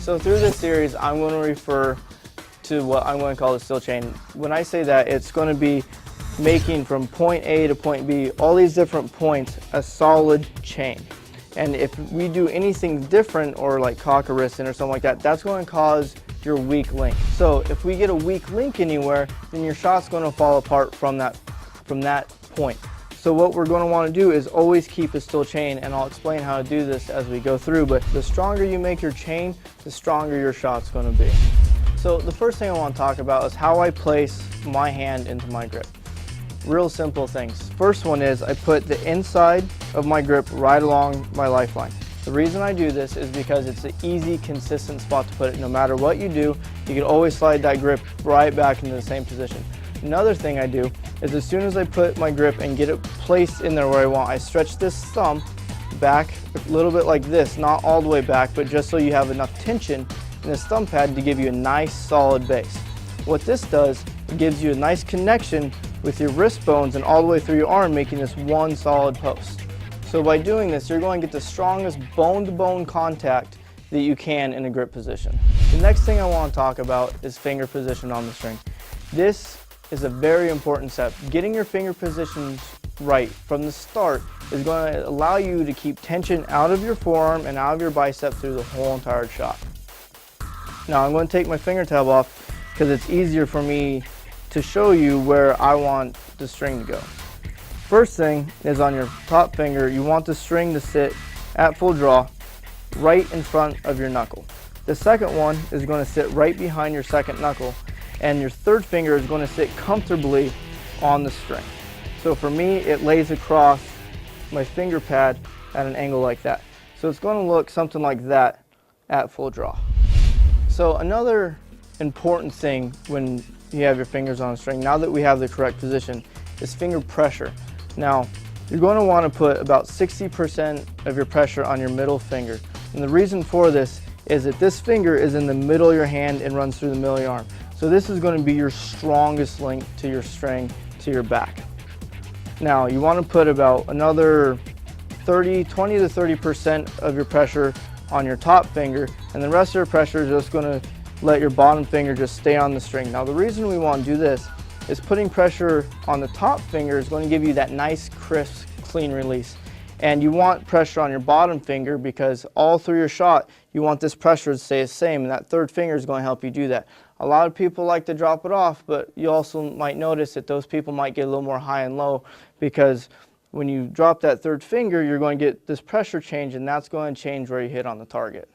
So through this series, I'm going to refer to what I'm going to call the still chain. When I say that, it's going to be making from point A to point B, all these different points, a solid chain. And if we do anything different, or like cock a wrist in or something like that, that's going to cause your weak link. So if we get a weak link anywhere, then your shot's going to fall apart from that point. So what we're going to want to do is always keep a still chain, and I'll explain how to do this as we go through, but the stronger you make your chain, the stronger your shot's going to be. So the first thing I want to talk about is how I place my hand into my grip. Real simple things. First one is I put the inside of my grip right along my lifeline. The reason I do this is because it's an easy, consistent spot to put it. No matter what you do, you can always slide that grip right back into the same position. Another thing I do is as soon as I put my grip and get it placed in there where I want, I stretch this thumb back a little bit like this, not all the way back, but just so you have enough tension in this thumb pad to give you a nice solid base. What this does, it gives you a nice connection with your wrist bones and all the way through your arm, making this one solid post. So by doing this, you're going to get the strongest bone-to-bone contact that you can in a grip position. The next thing I want to talk about is finger position on the string. This is a very important step. Getting your finger positions right from the start is going to allow you to keep tension out of your forearm and out of your bicep through the whole entire shot. Now I'm going to take my finger tab off because it's easier for me to show you where I want the string to go. First thing is on your top finger, you want the string to sit at full draw right in front of your knuckle. The second one is going to sit right behind your second knuckle, and your third finger is going to sit comfortably on the string. So for me, it lays across my finger pad at an angle like that. So it's going to look something like that at full draw. So another important thing when you have your fingers on a string, now that we have the correct position, is finger pressure. Now, you're going to want to put about 60% of your pressure on your middle finger. And the reason for this is that this finger is in the middle of your hand and runs through the middle of your arm. So this is going to be your strongest link to your string, to your back. Now, you want to put about another 20 to 30% of your pressure on your top finger, and the rest of your pressure is just going to let your bottom finger just stay on the string. Now, the reason we want to do this is putting pressure on the top finger is going to give you that nice, crisp, clean release. And you want pressure on your bottom finger because all through your shot, you want this pressure to stay the same, and that third finger is going to help you do that. A lot of people like to drop it off, but you also might notice that those people might get a little more high and low, because when you drop that third finger, you're going to get this pressure change, and that's going to change where you hit on the target.